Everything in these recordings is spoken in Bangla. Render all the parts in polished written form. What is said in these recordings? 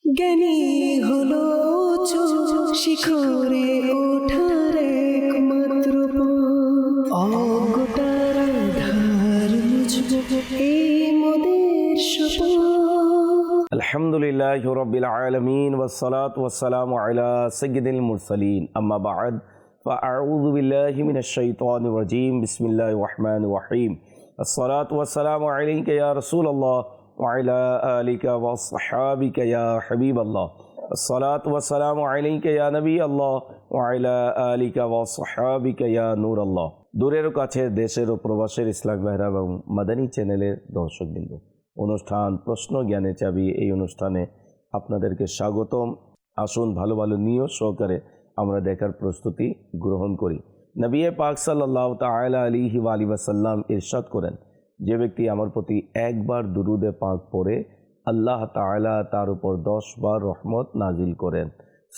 জ্ঞানী হলো শিখরে ওঠার একমাত্র পথ। অজ্ঞতার আঁধার মুছবো এই মোদের শপথ। আলহামদুলিল্লাহি রাব্বিল আলামিন ওয়াসসালাতু ওয়াসসালামু আলা সাইয়্যিদিল মুরসালিন আম্মা বা'দ ফাআউযু বিল্লাহি মিনাশ শাইতানির রাজীম বিসমিল্লাহির রহমানির রহিম আসসালাতু ওয়াসসালামু আলাইকা ইয়া রাসূলুল্লাহ ওয়া আলা আলিকা ওয়া আসহাবিকা ইয়া হাবিবাল্লাহ আসসালাতু ওয়াসসালামু আলাইকা ইয়া নবিয়াল্লাহ ওয়া আলা আলিকা ওয়া আসহাবিকা ইয়া নূরাল্লাহ। দূরের ও কাছে দেশের ও প্রবাসের ইসলামী ভাইরা এবং মাদানী চ্যানেলের দর্শকবৃন্দ, অনুষ্ঠান প্রশ্ন জ্ঞানের চাবি এই অনুষ্ঠানে আপনাদেরকে স্বাগতম। আসুন ভালো ভালো নিয়ত সহকারে আমরা দেখার প্রস্তুতি গ্রহণ করি। নবী পাক সাল্লাল্লাহু তাআলা আলাইহি ওয়া আলিহি ওয়াসাল্লাম ইরশাদ করেন, যে ব্যক্তি আমার প্রতি একবার দুরুদে পাক পড়ে আল্লাহ তাআলা তার উপর 10 বার রহমত নাজিল করেন।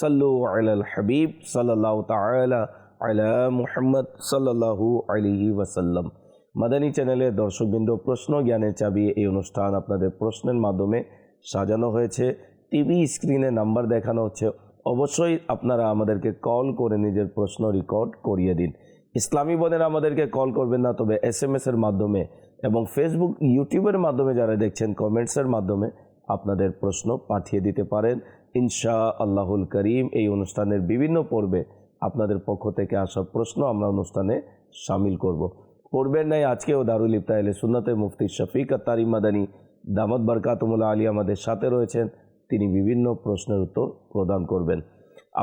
সাল্লু আলাল হাবিব সাল্লাল্লাহু তাআলা আলা মুহাম্মদ সাল্লাল্লাহু আলাইহি ওয়াসাল্লাম। মাদানী চ্যানেলের দর্শকবৃন্দ, প্রশ্ন জ্ঞানের চাবি এই অনুষ্ঠান আপনাদের প্রশ্নের মাধ্যমে সাজানো হয়েছে। টিভি স্ক্রিনে নাম্বার দেখানো হচ্ছে, অবশ্যই আপনারা আমাদেরকে কল করে নিজের প্রশ্ন রেকর্ড করিয়ে দিন। ইসলামী বোনেরা আমাদেরকে কল করবেন না, তবে SMS এর মাধ্যমে এবং ফেসবুক ইউটিউবের মাধ্যমে যারা দেখছেন কমেন্টসের মাধ্যমে আপনাদের প্রশ্ন পাঠিয়ে দিতে পারেন। ইনশা আল্লাহুল করিম এই অনুষ্ঠানের বিভিন্ন পর্বে আপনাদের পক্ষ থেকে আসা প্রশ্ন আমরা অনুষ্ঠানে শামিল করব। পড়বেন নাই আজকেও দারুল ইফতা আহলে সুন্নাতের মুফতি শফিক আত্তারি মাদানী দামাত বরকাতুমুল আলী আমাদের সাথে রয়েছেন। তিনি বিভিন্ন প্রশ্নের উত্তর প্রদান করবেন।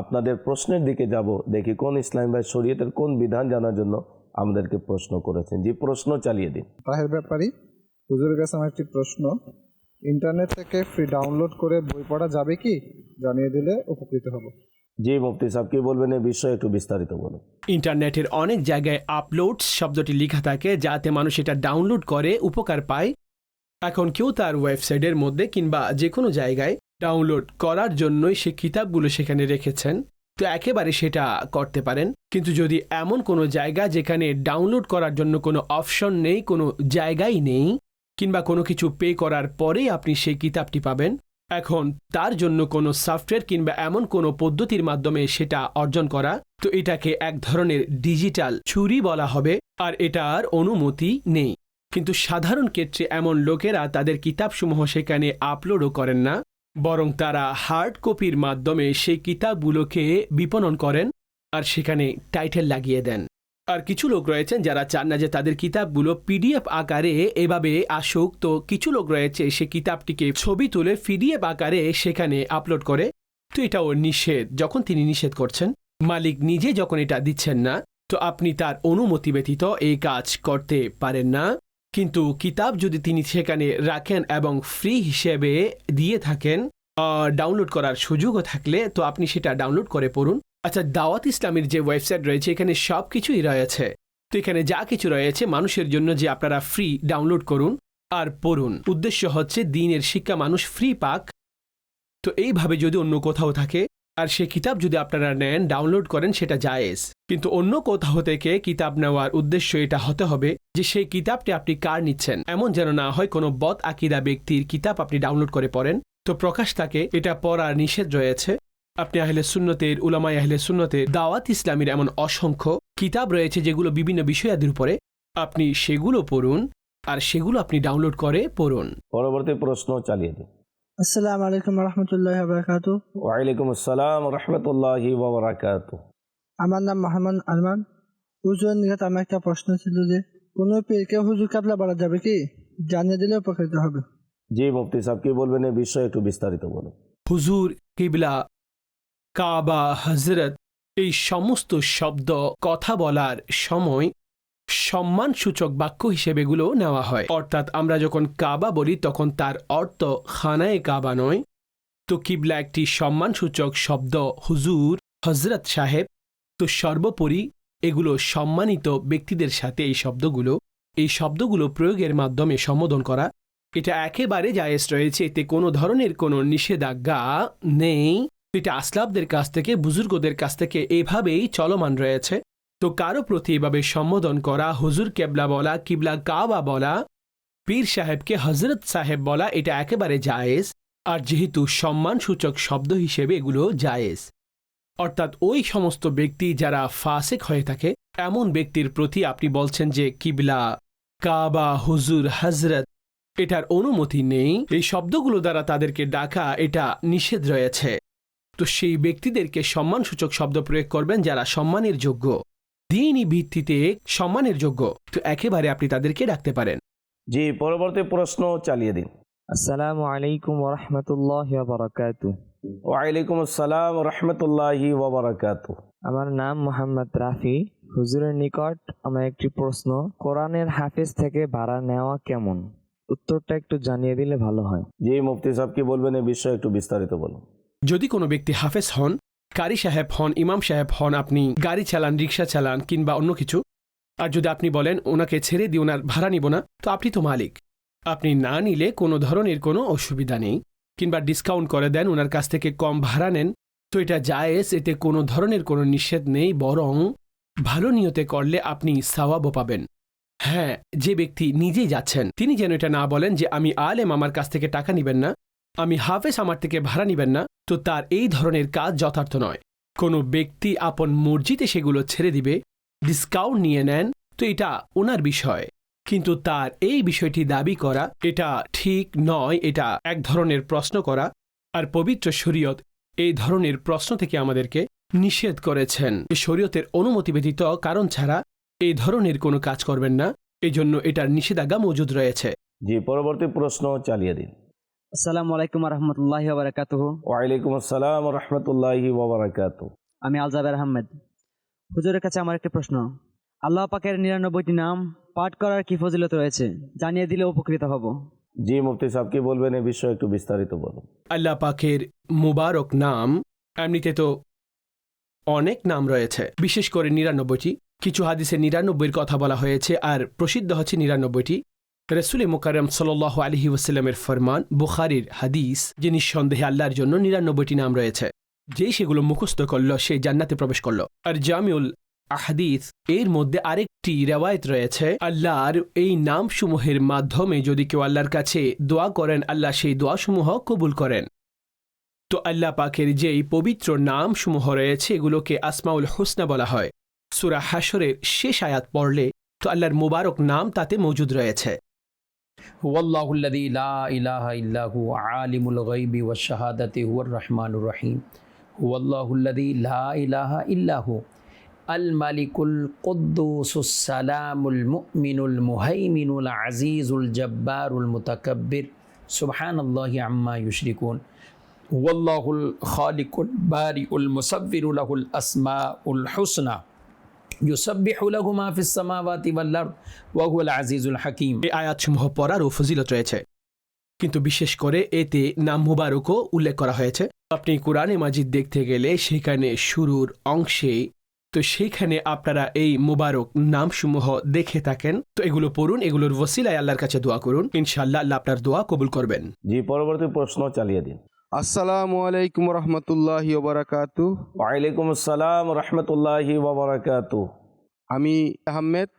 আপনাদের প্রশ্নের দিকে যাব, দেখি কোন ইসলামী ভাই শরীয়তের কোন বিধান জানার জন্য আমাদেরকে প্রশ্ন করেছেন। যে প্রশ্ন চালিয়ে দিন। তাহের ব্যাপারী হুজুরের কাছে আমার একটি প্রশ্ন, ইন্টারনেট থেকে ফ্রি ডাউনলোড করে বই পড়া যাবে কি? জানিয়ে দিলে উপকৃত হব। জি মুফতি সাহেব, কি বলবেন এই বিষয়ে একটু বিস্তারিত বলুন। ইন্টারনেটের অনেক জায়গায় আপলোডস শব্দটি লেখা থাকে যাতে মানুষ এটা ডাউনলোড করে উপকার পায়। এখন কেউ তার ওয়েবসাইটের মধ্যে কিংবা যে কোনো জায়গায় ডাউনলোড করার জন্যই সে কিতাবগুলো সেখানে রেখেছেন, তো একেবারে সেটা করতে পারেন। কিন্তু যদি এমন কোনো জায়গা যেখানে ডাউনলোড করার জন্য কোনো অপশন নেই, কোনো জায়গাই নেই, কিংবা কোনো কিছু পে করার পরেই আপনি সেই কিতাবটি পাবেন, এখন তার জন্য কোনো সফটওয়্যার কিংবা এমন কোনো পদ্ধতির মাধ্যমে সেটা অর্জন করা, তো এটাকে এক ধরনের ডিজিটাল চুরি বলা হবে, আর এটার অনুমতি নেই। কিন্তু সাধারণ ক্ষেত্রে এমন লোকেরা তাদের কিতাবসমূহ সেখানে আপলোডও করেন না, বরং তারা হার্ড কপির মাধ্যমে সেই কিতাবগুলোকে বিপণন করেন আর সেখানে টাইটেল লাগিয়ে দেন। আর কিছু লোক রয়েছেন যারা চান না যে তাদের কিতাবগুলো PDF আকারে এভাবে আসুক, তো কিছু লোক রয়েছে সে কিতাবটিকে ছবি তুলে PDF আকারে সেখানে আপলোড করে। তো এটাও নিষেধ। যখন তিনি নিষেধ করছেন, মালিক নিজে যখন এটা দিচ্ছেন না, তো আপনি তার অনুমতি ব্যতীত এই কাজ করতে পারেন না। কিন্তু কিতাব যদি তিনি সেখানে রাখেন এবং ফ্রি হিসেবে দিয়ে থাকেন, ডাউনলোড করার সুযোগও থাকলে, তো আপনি সেটা ডাউনলোড করে পড়ুন। আচ্ছা, দাওয়াত ইসলামের যে ওয়েবসাইট রয়েছে এখানে সব কিছুই রয়েছে। তো এখানে যা কিছু রয়েছে মানুষের জন্য যে আপনারা ফ্রি ডাউনলোড করুন আর পড়ুন। উদ্দেশ্য হচ্ছে দ্বীনের শিক্ষা মানুষ ফ্রি পাক। তো এইভাবে যদি অন্য কোথাও থাকে আর সে কিতাব যদি আপনারা নেন, ডাউনলোড করেন, সেটা জায়েজ। কিন্তু অন্য কোথাও থেকে কিতাব নেওয়ার উদ্দেশ্য এটা হতে হবে যে সেই কিতাবটি আপনি কার নিচ্ছেন, এমন যেন না হয় কোনো বদ আকিদা ব্যক্তির কিতাব আপনি ডাউনলোড করে পড়েন। তো প্রকাশ থাকে এটা পড়ার নিষেধ রয়েছে। আপনি আহলে সুন্নতের, উলামায়ে আহলে সুন্নতের, দাওয়াত ইসলামের এমন অসংখ্য কিতাব রয়েছে যেগুলো বিভিন্ন বিষয়াদির উপরে, আপনি সেগুলো পড়ুন আর সেগুলো আপনি ডাউনলোড করে পড়ুন। পরবর্তী প্রশ্ন চালিয়ে দিন। আসসালামু আলাইকুম রহমতুল্লাহি ওয়া বারাকাতুহু। ওয়ালাইকুম আসসালাম রহমতুল্লাহি ওয়া বারাকাতুহু। আমার নাম মোহাম্মদ আরমান। হুজুরের নিকট আমার একটা প্রশ্ন ছিল যে কোনো পীরকে হুজুর কাবলা বলা যাবে কি? জানিয়ে দিলে উপকৃত হবে। জি মুফতি সাহেব, কি বলবেন এই বিষয়ে একটু বিস্তারিত বলুন। হুজুর, কিবলা, কাবা, হযরত, এই সমস্ত শব্দ কথা বলার সময় সম্মানসূচক বাক্য হিসেবে এগুলো নেওয়া হয়। অর্থাৎ আমরা যখন কাবা বলি তখন তার অর্থ খানায়ে কাবা নয়। তো কিবলা একটি সম্মানসূচক শব্দ, হুজুর, হযরত সাহেব। তো সর্বোপরি এগুলো সম্মানিত ব্যক্তিদের সাথে এই শব্দগুলো প্রয়োগের মাধ্যমে সম্বোধন করা, এটা একেবারে জায়েজ রয়েছে। এতে কোনো ধরনের কোনো নিষেধাজ্ঞা নেই। এটা আসলাফদের কাছ থেকে, বুজুর্গদের কাছ থেকে এভাবেই চলমান রয়েছে। তো কারো প্রতি এভাবে সম্বোধন করা, হুজুর কেবলা বলা, কিবলা কাবা বলা, পীর সাহেবকে হযরত সাহেব বলা, এটা একেবারে জায়েজ। আর যেহেতু সম্মানসূচক শব্দ হিসেবে এগুলো জায়েজ, অর্থাৎ ওই সমস্ত ব্যক্তি যারা ফাসেক হয়ে থাকে এমন ব্যক্তির প্রতি আপনি বলছেন যে কিবলা, কাবা, হুজুর, হজরত, এটার অনুমতি নেই, এই শব্দগুলো দ্বারা তাদেরকে ডাকা এটা নিষেধ রয়েছে। তো সেই ব্যক্তিদেরকে সম্মানসূচক শব্দ প্রয়োগ করবেন যারা সম্মানের যোগ্য, দ্বীনি ভিত্তিতে সম্মানের যোগ্য, তো একেবারে আপনি তাদেরকে ডাকতে পারেন। জি, পরবর্তী প্রশ্ন চালিয়ে দিন। আসসালামু আলাইকুম ওয়া রাহমাতুল্লাহি ওয়া বারাকাতুহু। ওয়ালাইকুম আসসালাম রহমতুল্লাহি ওয়া বারাকাতুহু। আমার নাম মোহাম্মদ রাফি। হুজুরের নিকট আমার একটি প্রশ্ন, কোরআনের হাফেজ থেকে ভাড়া নেওয়া কেমন? উত্তরটা একটু জানিয়ে দিলে ভালো হয়। জি, মুফতি সাহেব কি বলবেন এই বিষয়ে একটু বিস্তারিত বলুন। যদি কোনো ব্যক্তি হাফেজ হন, কারি সাহেব হন, ইমাম সাহেব হন, আপনি গাড়ি চালান, রিক্সা চালান কিংবা অন্য কিছু, আর যদি আপনি বলেন ওনাকে ছেড়ে দিয়ে ওনার ভাড়া নিব না, তো আপনি তো মালিক, আপনি না নিলে কোনো ধরনের কোনো অসুবিধা নেই, কিংবা ডিসকাউন্ট করে দেন, ওনার কাছ থেকে কম ভাড়া নেন, তো এটা জায়েজ, এতে কোনো ধরনের কোনো নিষেধ নেই, বরং ভালো নিয়তে করলে আপনি সওয়াবও পাবেন। হ্যাঁ, যে ব্যক্তি নিজেই যাচ্ছেন তিনি যেন এটা না বলেন যে আমি আলেম, আমার কাছ থেকে টাকা নিবেন না, আমি হাফেজ, আমার থেকে ভাড়া নিবেন না, তো তার এই ধরনের কাজ যথার্থ নয়। কোনো ব্যক্তি আপন মর্জিতে সেগুলো ছেড়ে দিবে, ডিসকাউন্ট নিয়ে নেন, তো এটা ওনার বিষয়, কিন্তু তার এই বিষয়টি দাবি করা এটা ঠিক নয়, এটা এক ধরনের প্রশ্ন করা, আর পবিত্র শরীয়ত এই ধরনের প্রশ্ন থেকে আমাদেরকে নিষেধ করেছেন। শরীয়তের অনুমতি ব্যতীত কারণ ছাড়া এই ধরনের কোনো কাজ করবেন না, এই জন্য এটার নিষেধাজ্ঞা মজুদ রয়েছে। জি, পরবর্তী প্রশ্ন চালিয়ে দিন। আসসালামু আলাইকুম রহমতুল্লাহি ওয়া বারাকাতুহু। ওয়ালাইকুম আসসালাম রহমতুল্লাহি ওয়া বারাকাতুহু। আমি আলজাবের আহমেদ। হুজুরের কাছে আমার একটা প্রশ্ন, আল্লাহ পাকের 99টি নাম পাঠ করার কি ফজিলত রয়েছে, জানিয়ে দিলে উপকৃত হব। জি, মুফতি সাহেব কি বলবেন এই বিষয়ে একটু বিস্তারিত বলুন। আল্লাহ পাকের মুবারক নাম, এমনিতে তো অনেক নাম রয়েছে, বিশেষ করে 99টি, কিছু হাদিসে 99-এর কথা বলা হয়েছে, আর প্রসিদ্ধ হচ্ছে 99টি। রসুল মুকাররম সাল্লাল্লাহু আলাইহি ওয়াসাল্লামের ফরমান, বুখারীর হাদিস, যে নিঃসন্দেহে আল্লাহর জন্য 99টি নাম রয়েছে, যেই সেগুলো মুখস্থ করল সে জান্নাতে প্রবেশ করল। আর জামিউল আহাদিস এর মধ্যে আরেকটি রেওয়ায়েত রয়েছে, আল্লাহর এই নামসমূহের মাধ্যমে যদি কেউ আল্লাহর কাছে দোয়া করেন, আল্লাহ সেই দোয়াসমূহ কবুল করেন। তো আল্লাহ পাকের যেই পবিত্র নামসমূহ রয়েছে এগুলোকে আসমাউল হুসনা বলা হয়। সূরা হাশরের শেষ আয়াত পড়লে তো আল্লাহর মুবারক নাম তাতে মজুদ রয়েছে। হুয়াল্লাহু আল্লাযী লা ইলাহা ইল্লা হু আলিমুল গায়বি ওয়াশ শাহাদাতি হুয়ার রাহমানুর রহিম। হুয়াল্লাহু আল্লাযী লা ইলাহা ইল্লা হু আল মালিকুল কুদ্দুসুস সালামুল মুমিনুল মুহাইমিনুল আজিজুল জব্বারুল মুতাকাব্বির সুবহানাল্লাহি আম্মা ইউশরিকুন। হুয়াল্লাহুল খালিকুল বারিউল মুসাব্বিরু লাহুল আসমাউল হুসনা ইউসাব্বিহু লাহু মা ফিস সামাওয়াতি ওয়াল আরদ ওয়া হুয়াল আজিজুল হাকীম। এই আয়াতসমূহ পড়ারও ফজিলত রয়েছে, কিন্তু বিশেষ করে এতে নাম মুবারকও উল্লেখ করা হয়েছে। আপনি কোরআনে মাজিদ দেখতে গেলে সেখানে শুরুর অংশে, তো সেইখানে আপনারা এই মুবারক নামসমূহ দেখে থাকেন, তো এগুলো পড়ুন, এগুলোর ওসিলায় আল্লাহর কাছে দোয়া করুন, ইনশাআল্লাহ আল্লাহ আপনার দোয়া কবুল করবেন। জি, পরবর্তী প্রশ্ন চালিয়ে দিন। আসসালামু আলাইকুম রহমতুল্লাহি ওয়া বারাকাতুহু। ওয়ালাইকুম আসসালাম রহমতুল্লাহি ওয়া বারাকাতুহু। আমি আহমেদ।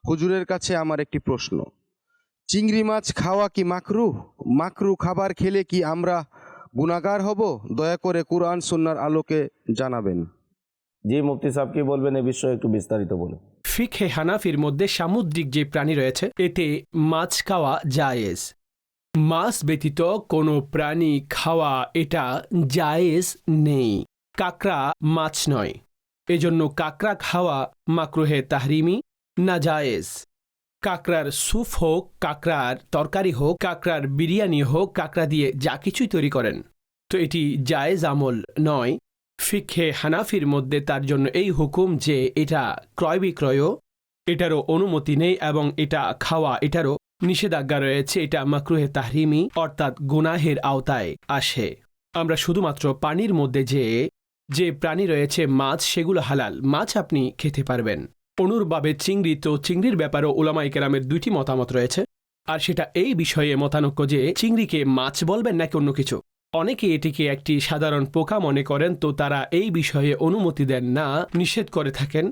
হুজুরের কাছে আমার একটি প্রশ্ন, চিংড়ি মাছ খাওয়া কি মাকরুহ? মাকরুহ খাবার খেলে কি আমরা গুনাহগার হব? দয়া করে কুরআন সুন্নাহর আলোকে জানাবেন। জি, মুফতি সাহেব কি বলবেন এই বিষয়ে একটু বিস্তারিত বলুন। ফিকহে হানাফির মধ্যে সামুদ্রিক যে প্রাণী রয়েছে এতে মাছ খাওয়া জায়েজ, মাছ ব্যতীত কোনো প্রাণী খাওয়া এটা জায়েজ নেই। কাকড়া মাছ নয়, এজন্য কাকড়া খাওয়া মাকরুহে তাহরিমি না জায়েজ। কাকড়ার স্যুপ হোক, কাকড়ার তরকারি হোক, কাকড়ার বিরিয়ানি হোক, কাকড়া দিয়ে যা কিছুই তৈরি করেন, তো এটি জায়েজ আমল নয়। ফিকহে হানাফির মধ্যে তার জন্য এই হুকুম যে এটা ক্রয় বিক্রয়ও এটারও অনুমতি নেই, এবং এটা খাওয়া এটারও নিষেধাজ্ঞা রয়েছে, এটা মাকরুহে তাহরিমি অর্থাৎ গুনাহের আওতায় আসে। আমরা শুধুমাত্র পানির মধ্যে যে প্রাণী রয়েছে মাছ, সেগুলো হালাল মাছ আপনি খেতে পারবেন। অনুরূপভাবে চিংড়ি, তো চিংড়ির ব্যাপারেও উলামায়ে কেরামের দুইটি মতামত রয়েছে, আর সেটা এই বিষয়ে মতানৈক্য যে চিংড়িকে মাছ বলবেন নাকি অন্য কিছু। অনেকে এটিকে একটি সাধারণ পোকা মনে করেন, তো তারা এই বিষয়ে অনুমতি দেন না, নিষেধ করে থাকেন।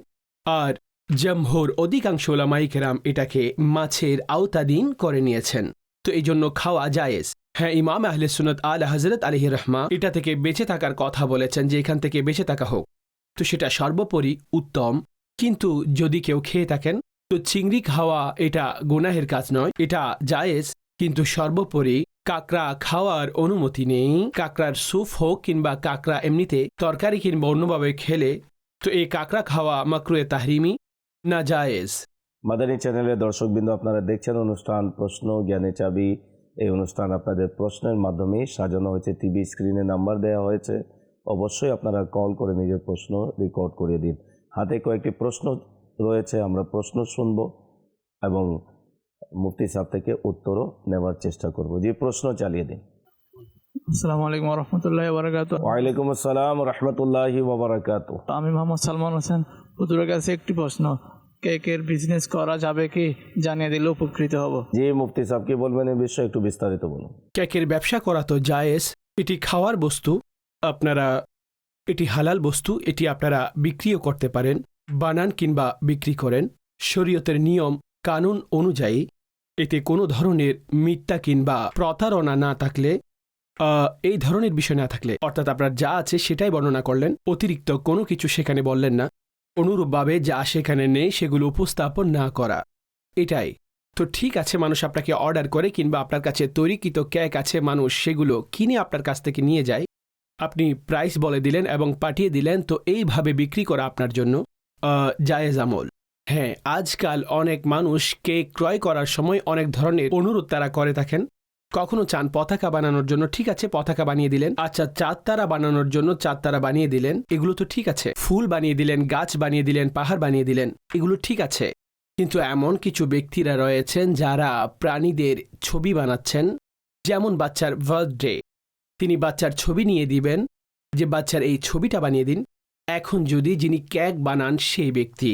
আর জমহুর অধিকাংশ উলামায়ে কেরাম এটাকে মাছের আওতাধীন করে নিয়েছেন, তো এই জন্য খাওয়া জায়েজ। হ্যাঁ, ইমাম আহলে সুন্নাত আলা হযরত আলাইহি রাহমা এটা থেকে বেঁচে থাকার কথা বলেছেন যে এখান থেকে বেঁচে থাকা হোক, তো সেটা সর্বোপরি উত্তম। কিন্তু যদি কেউ খেয়ে থাকেন তো চিংড়ি খাওয়া এটা গুনাহের কাজ নয়, এটা জায়েজ। কিন্তু সর্বোপরি কাঁকড়া খাওয়ার অনুমতি নেই। কাঁকড়ার স্যুপ হোক কিংবা কাঁকড়া এমনিতে তরকারি কিংবা অন্যভাবে খেলে তো এই কাঁকড়া খাওয়া মাকরুয়ে তাহরিমি, না জায়েজ। মাদানী চ্যানেলের দর্শকবৃন্দ, আপনারা দেখছেন অনুষ্ঠান প্রশ্ন জ্ঞানে চাবি। এই অনুষ্ঠান আপনাদের প্রশ্নের মাধ্যমে সাজানো হয়েছে। টিভি স্ক্রিনে নাম্বার দেওয়া হয়েছে, অবশ্যই আপনারা কল করে নিজের প্রশ্ন রেকর্ড করে দিন। হাতে কয়েকটি প্রশ্ন রয়েছে, আমরা প্রশ্ন শুনব এবং মুফতি সাহেব থেকে উত্তরও নেওয়ার চেষ্টা করব। যে প্রশ্ন চালিয়ে দিন। আসসালামু আলাইকুম ওয়া রাহমাতুল্লাহি ওয়া বারাকাতুহু। ওয়ালাইকুম আসসালাম ওয়া রাহমাতুল্লাহি ওয়া বারাকাতুহু। আমি মোহাম্মদ সালমান হোসেন। হুজুরের কাছে একটি প্রশ্ন, কেকের বিজনেস করা যাবে কি? জানিয়ে দিলে উপকৃত হব। জি মুফতি সাহেব কি বলবেন এই বিষয়ে, একটু বিস্তারিত বলুন। কেকের ব্যবসা করা তো জায়েজ। এটি খাওয়ার বস্তু, আপনারা এটি হালাল বস্তু, এটি আপনারা বিক্রিও করতে পারেন, বানান কিংবা বিক্রি করেন শরীয়তের নিয়ম কানুন অনুযায়ী। এতে কোনো ধরনের মিথ্যা কিংবা প্রতারণা না থাকলে, এই ধরনের বিষয় না থাকলে, অর্থাৎ আপনার যা আছে সেটাই বর্ণনা করলেন, অতিরিক্ত কোনো কিছু সেখানে বললেন না, অনুরূপভাবে যা সেখানে নেই সেগুলো উপস্থাপন না করা, এটাই তো ঠিক আছে। মানুষ আপনাকে অর্ডার করে কিংবা আপনার কাছে তৈরিকৃত কেক আছে, মানুষ সেগুলো কিনে আপনার কাছ থেকে নিয়ে যায়, আপনি প্রাইস বলে দিলেন এবং পাঠিয়ে দিলেন, তো এইভাবে বিক্রি করা আপনার জন্য জায়েজ আমল। হ্যাঁ, আজকাল অনেক মানুষ কেক ক্রয় করার সময় অনেক ধরনের অনুরোধ তারা করে থাকেন। কখনো চান পতাকা বানানোর জন্য, ঠিক আছে পতাকা বানিয়ে দিলেন। আচ্ছা, চাঁদতারা বানানোর জন্য চাঁদতারা বানিয়ে দিলেন, এগুলো তো ঠিক আছে। ফুল বানিয়ে দিলেন, গাছ বানিয়ে দিলেন, পাহাড় বানিয়ে দিলেন, এগুলো ঠিক আছে। কিন্তু এমন কিছু ব্যক্তিরা রয়েছেন যারা প্রাণীদের ছবি বানাচ্ছেন, যেমন বাচ্চার বার্থডে, তিনি বাচ্চার ছবি নিয়ে দিবেন যে বাচ্চার এই ছবিটা বানিয়ে দিন। এখন যদি যিনি কেক বানান সেই ব্যক্তি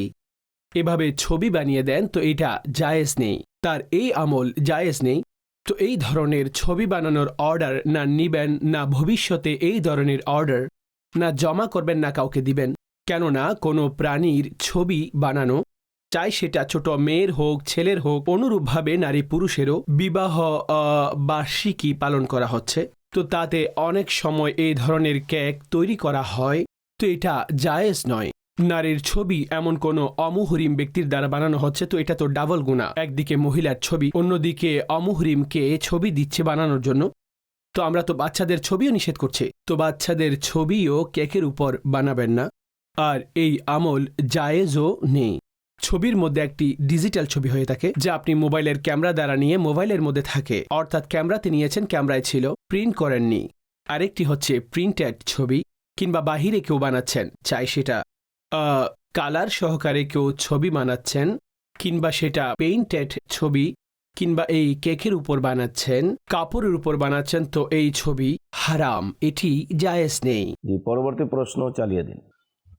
এভাবে ছবি বানিয়ে দেন তো এটা জায়েজ নেই, তার এই আমল জায়েজ নেই। তো এই ধরনের ছবি বানানোর অর্ডার না নিবেন, না ভবিষ্যতে এই ধরনের অর্ডার না জমা করবেন, না কাউকে দিবেন। কেননা কোনো প্রাণীর ছবি বানানো, চাই সেটা ছোট মেয়ের হোক ছেলের হোক, অনুরূপভাবে নারী পুরুষেরও বিবাহ বার্ষিকী পালন করা হচ্ছে, তো তাতে অনেক সময় এই ধরনের কেক তৈরি করা হয়, তো এটা জায়েজ নয়। নারীর ছবি এমন কোনো অমুহরিম ব্যক্তির দ্বারা বানানো হচ্ছে, তো এটা তো ডাবল গুনাহ। একদিকে মহিলার ছবি, অন্যদিকে অমুহরিমকে ছবি দিচ্ছে বানানোর জন্য, তো আমরা তো বাচ্চাদের ছবিও নিষেধ করছি, তো বাচ্চাদের ছবিও কেকের উপর বানাবেন না, আর এই আমল জায়েজও নেই। ছবির মধ্যে একটি ডিজিটাল ছবি হয়ে থাকে যা আপনি মোবাইলের ক্যামেরা দ্বারা নিয়ে মোবাইলের মধ্যে থাকে, অর্থাৎ ক্যামেরাতে নিয়েছেন, ক্যামেরায় ছিল, প্রিন্ট করেননি। আরেকটি হচ্ছে প্রিন্টেড ছবি, কিংবা বাহিরে কেউ বানাচ্ছেন, চাই সেটা কালার সহকারে কেউ ছবি বানাচ্ছেন, কিংবা সেটা পেইন্টেড ছবি, কিংবা এই কেকের উপর বানাচ্ছেন, কাপড়ের উপর বানাচ্ছেন, তো এই ছবি হারাম, এটি জায়েজ নেই। জি, পরবর্তী প্রশ্ন চালিয়ে দিন।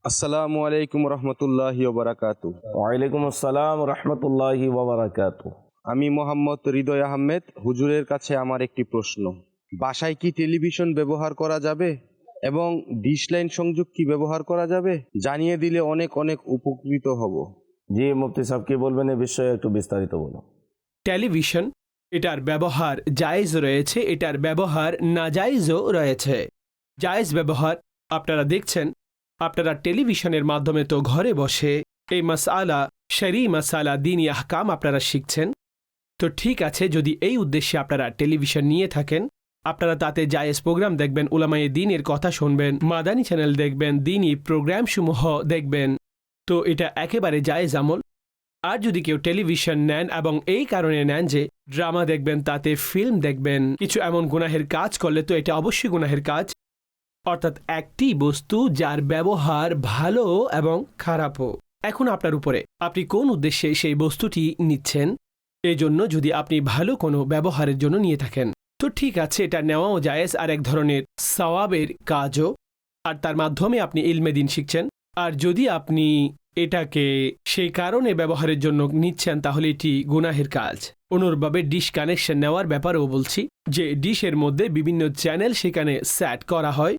আসসালামু আলাইকুম রহমতুল্লাহি ওয়া বারাকাতুহু। ওয়ালাইকুম আসসালাম রহমতুল্লাহি ওয়া বারাকাতুহু। আমি মোহাম্মদ হৃদয় আহমেদ। হুজুরের কাছে আমার একটি প্রশ্ন, বাসায় কি টেলিভিশন ব্যবহার করা যাবে এবং ডিশ লাইন সংযোগ কি ব্যবহার করা যাবে? জানিয়ে দিলে অনেক অনেক উপকৃত হব। জি মুফতি সাহেব কি বলবেন এই বিষয়ে, একটু বিস্তারিত বলুন। টেলিভিশন, এটার ব্যবহার জায়েজ রয়েছে, এটার ব্যবহার নাজায়েজও রয়েছে। জায়েজ ব্যবহার আপনারা দেখছেন, আপনারা টেলিভিশনের মাধ্যমে তো ঘরে বসে এই মাসআলা, শরঈ মাসআলা, দ্বীনি আহকাম আপনারা শিখছেন, তো ঠিক আছে। যদি এই উদ্দেশ্যে আপনারা টেলিভিশন নিয়ে থাকেন, আপনারা তাতে জায়েজ প্রোগ্রাম দেখবেন, উলামায়ে দ্বীনের কথা শুনবেন, মাদানী চ্যানেল দেখবেন, দ্বীনি প্রোগ্রামসমূহ দেখবেন, তো এটা একেবারে জায়েজ আমল। আর যদি কেউ টেলিভিশন নেন এবং এই কারণে নেন যে ড্রামা দেখবেন, তাতে ফিল্ম দেখবেন, কিছু এমন গুনাহের কাজ করলে, তো এটা অবশ্যই গুনাহের কাজ। অর্থাৎ একটি বস্তু যার ব্যবহার ভালো এবং খারাপও। এখন আপনার উপরে আপনি কোন উদ্দেশ্যে সেই বস্তুটি নিচ্ছেন। এই জন্য যদি আপনি ভালো কোনো ব্যবহারের জন্য নিয়ে থাকেন তো ঠিক আছে, এটা নেওয়াও জায়েজ, আর এক ধরনের সওয়াবের কাজও, আর তার মাধ্যমে আপনি ইলমে দ্বীন শিখছেন। আর যদি আপনি এটাকে সেই কারণে ব্যবহারের জন্য নিচ্ছেন তাহলে এটি গুনাহের কাজ। অনুরূপভাবে ডিশ কানেকশন নেওয়ার ব্যাপারেও বলছি যে ডিশের মধ্যে বিভিন্ন চ্যানেল সেখানে সেট করা হয়,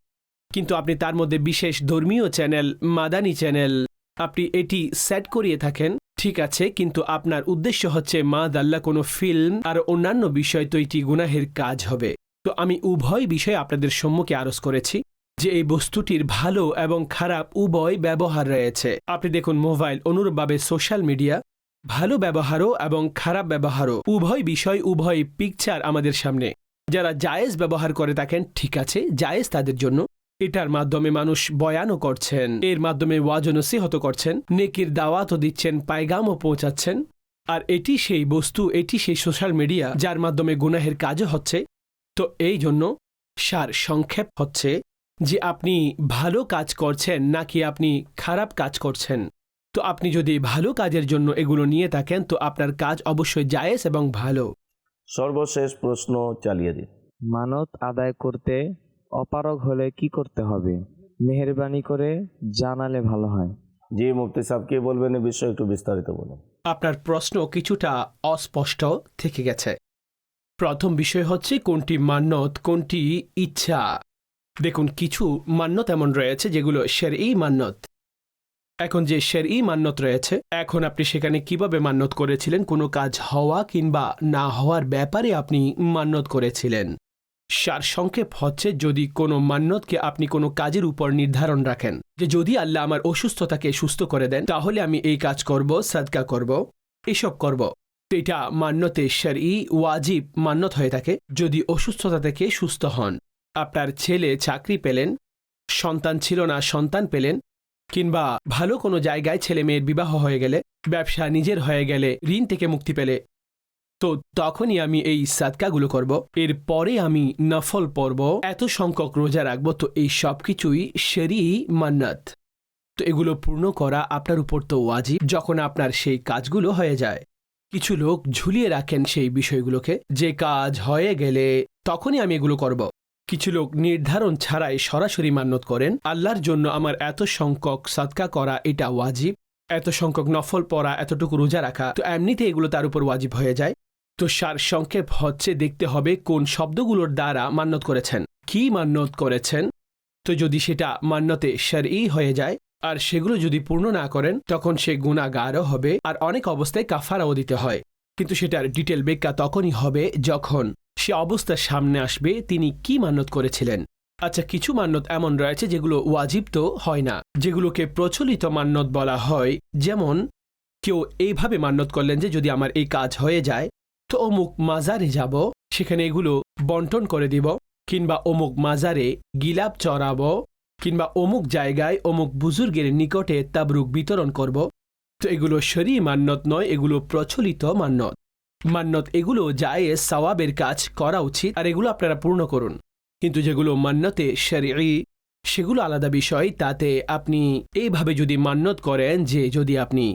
কিন্তু আপনি তার মধ্যে বিশেষ ধর্মীয় চ্যানেল, মাদানী চ্যানেল আপনি এটি সেট করিয়ে থাকেন, ঠিক আছে, কিন্তু আপনার উদ্দেশ্য হচ্ছে মাদাল্লাহ কোনো ফিল্ম আর অন্যান্য বিষয়, তো এটি গুনাহের কাজ হবে। তো আমি উভয় বিষয়ে আপনাদের সম্মুখে আরজ করেছি যে এই বস্তুটির ভালো এবং খারাপ উভয় ব্যবহার রয়েছে। আপনি দেখুন মোবাইল, অনুরূপভাবে সোশ্যাল মিডিয়া, ভালো ব্যবহারও এবং খারাপ ব্যবহারও, উভয় বিষয়, উভয় পিকচার আমাদের সামনে। যারা জায়েজ ব্যবহার করে থাকেন, ঠিক আছে, জায়েজ তাদের জন্য। এটার মাধ্যমে মানুষ বয়ানও করছেন, এর মাধ্যমে ওয়াজ ও নসিহত করছেন, নেকির দাওয়াতও দিচ্ছেন, পায়গামও পৌঁছাচ্ছেন। আর এটি সেই বস্তু, এটি সেই সোশ্যাল মিডিয়া যার মাধ্যমে গুনাহের কাজও হচ্ছে। তো এই জন্য সার সংক্ষেপ হচ্ছে যে আপনি ভালো কাজ করছেন নাকি আপনি খারাপ কাজ করছেন। তো আপনি যদি ভালো কাজের জন্য এগুলো নিয়ে থাকেন তো আপনার কাজ অবশ্যই জায়েজ এবং ভালো। সর্বশেষ প্রশ্ন চালিয়ে দিন। মানত আদায় করতে অপারগ হলে কি করতে হবে? মেহেরবানি করে জানালে ভালো হয়। জি, মুফতি সাহেব কে বলবেন এই বিষয়ে একটু বিস্তারিত বলুন। আপনার প্রশ্ন কিছুটা অস্পষ্ট থেকে গেছে। প্রথম বিষয় হচ্ছে কোনটি মান্যত, কোনটি ইচ্ছা। দেখুন, কিছু মান্যত এমন রয়েছে যেগুলো শরঈ মান্যত। এখন যে শরঈ মান্যত রয়েছে, এখন আপনি সেখানে কিভাবে মান্যত করেছিলেন, কোনো কাজ হওয়া কিংবা না হওয়ার ব্যাপারে আপনি মান্যত করেছিলেন। সার সংক্ষেপ হচ্ছে, যদি কোনো মান্যতকে আপনি কোনো কাজের উপর নির্ধারণ রাখেন যে যদি আল্লাহ আমার অসুস্থতাকে সুস্থ করে দেন তাহলে আমি এই কাজ করব, সাদকা করব, এসব করব, তো এটা মান্যতে শরঈ ওয়াজিব মান্যত হয়ে থাকে। যদি অসুস্থতা থেকে সুস্থ হন, আপনার ছেলে চাকরি পেলেন, সন্তান ছিল না, সন্তান পেলেন, কিংবা ভালো কোনো জায়গায় ছেলে মেয়ের বিবাহ হয়ে গেলে, ব্যবসা নিজের হয়ে গেলে, ঋণ থেকে মুক্তি পেলে, তো তখনই আমি এই সাদকাগুলো করব। এরপরে আমি নফল পড়ব, এত সংখ্যক রোজা রাখব। তো এই সব কিছুই শরঈ মান্নাত। তো এগুলো পূর্ণ করা আপনার উপর তো ওয়াজিব যখন আপনার সেই কাজগুলো হয়ে যায়। কিছু লোক ঝুলিয়ে রাখেন সেই বিষয়গুলোকে, যে কাজ হয়ে গেলে তখনই আমি এগুলো করব। কিছু লোক নির্ধারণ ছাড়াই সরাসরি মান্যত করেন, আল্লাহর জন্য আমার এত সংখ্যক সাদকা করা এটা ওয়াজিব, এত সংখ্যক নফল পড়া, এতটুকু রোজা রাখা, তো এমনিতে এগুলো তার উপর ওয়াজিব হয়ে যায়। তো সার সংক্ষেপ হচ্ছে, দেখতে হবে কোন শব্দগুলোর দ্বারা মান্যত করেছেন, কি মান্যত করেছেন। তো যদি সেটা মান্যতে শরঈ হয়ে যায় আর সেগুলো যদি পূর্ণ না করেন তখন সে গুনাহগারও হবে, আর অনেক অবস্থায় কাফারাও দিতে হয়। কিন্তু সেটার ডিটেল ব্যাখ্যা তখনই হবে যখন সে অবস্থার সামনে আসবে তিনি কি মান্যত করেছিলেন। আচ্ছা, কিছু মান্যত এমন রয়েছে যেগুলো ওয়াজিব তো হয় না, যেগুলোকে প্রচলিত মান্যত বলা হয়। যেমন কেউ এইভাবে মান্যত করলেন যে যদি আমার এই কাজ হয়ে যায় তো অমুক মাজারে যাব, সেখানে এগুলো বন্টন করে দিব, কিংবা অমুক মাজারে গিলাপ চড়াবো, কিংবা অমুক জায়গায় অমুক বুজুর্গের নিকটে তাবরুক বিতরণ করব। তো এগুলো শরঈ মান্যত নয়, এগুলো প্রচলিত মান্যত। মান্যত এগুলো জায়েজ সওয়াবের কাজ করা উচিত, আর এগুলো আপনারা পূর্ণ করুন। কিন্তু যেগুলো মান্যতে শরঈ সেগুলো আলাদা বিষয়। তাতে আপনি এইভাবে যদি মান্যত করেন যে যদি আপনি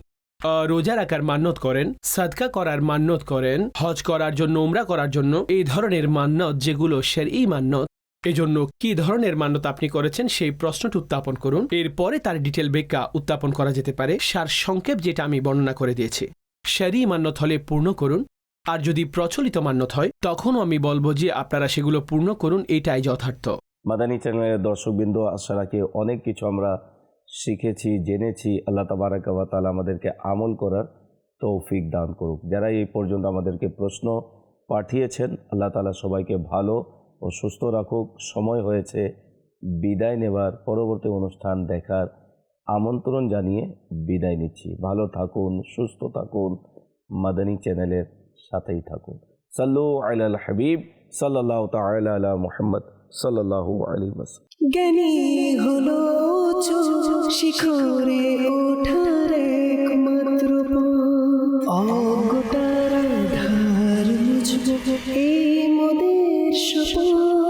রোজা রাখার মান্যত করেন, সাদকা করার মান্যত করেন, হজ করার জন্য, উমরা করার জন্য, এই ধরনের মান্যত যেগুলো শরঈ মান্যত, এজন্য কি ধরনের মান্যত আপনি করেছেন সেই প্রশ্নটি উত্থাপন করুন। এরপরে তার ডিটেল ব্যাখ্যা উত্থাপন করা যেতে পারে। সার সংক্ষেপ যেটা আমি বর্ণনা করে দিয়েছি, শরঈ মান্যত হলে পূর্ণ করুন, আর যদি প্রচলিত মান্যত হয় তখনও আমি বলবো যে আপনারা সেগুলো পূর্ণ করুন, এটাই যথার্থ। মাদানী চ্যানেলের দর্শকবৃন্দ, আশা রাখি অনেক কিছু আমরা শিখেছি, জেনেছি। আল্লাহ তাবারাকা ওয়া তাআলা আমাদেরকে আমল করার তৌফিক দান করুক। যারা এই পর্যন্ত আমাদেরকে প্রশ্ন পাঠিয়েছেন, আল্লাহ তাআলা সবাইকে ভালো ও সুস্থ রাখুক। সময় হয়েছে বিদায় নেবার, পরবর্তী অনুষ্ঠান দেখার আমন্ত্রণ জানিয়ে বিদায় নিচ্ছি। ভালো থাকুন, সুস্থ থাকুন, মাদানী চ্যানেলের সাথেই থাকুন। সাল্লু আলাল হাবিব সাল্লাল্লাহু তাআলা আলা মুহাম্মদ সাল্লাল্লাহু আলাইহি ওয়াসাল্লাম। জ্ঞানী হলো শিখরে ওঠার একমাত্র পথ, অজ্ঞতার ধার মুছব এই মোদের শপথ।